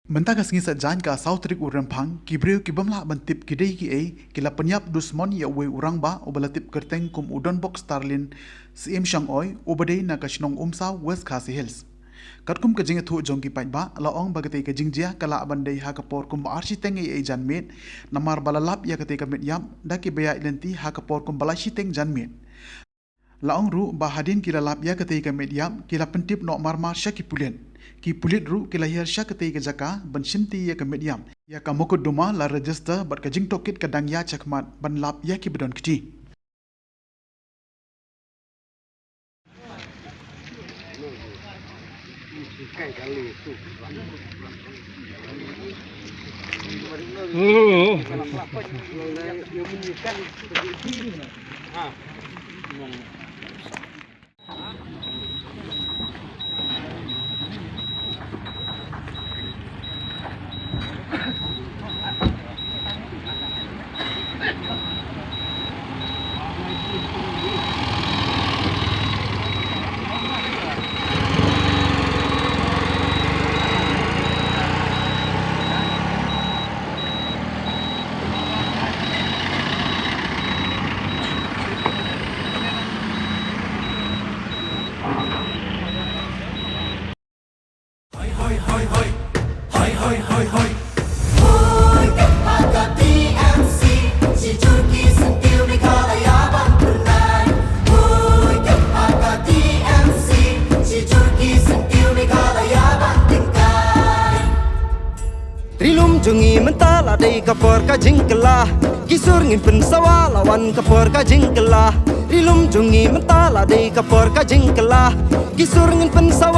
Mentaka singi sa jan ka sautrik urang phang kibreu ki bamla bantip kidei ki ei kila penyap dusmon ya we urang ba obalatip kerteng kum udon box starlin sim shang oi obadei na kashnong umsa west khasi hills katkum ka jinga thu jong ki pai ba la ong bagatei ka jingjia kala bandei ha kapor kum archi teng ei jan met namar balalap ya kate ka met yam daki baya ilenti ha kapor kum balashi teng jan met laong ru bahadin kila lap ya katei ka mediam kila pentip no marmar syaki pulen ki pulit ru kila hiar syak katei ka jaka ban shimti ya ka mediam ya ka mokod duma la register bat ka jing tokit kadang ya chakmat ban lap ya ki bedon kiti Rilum jungi mentala dei kapor ka jingkela kisur ngin pen sawa lawan kapor ka jingkela Rilum jungi mentala dei kapor ka jingkela kisur ngin pen sawa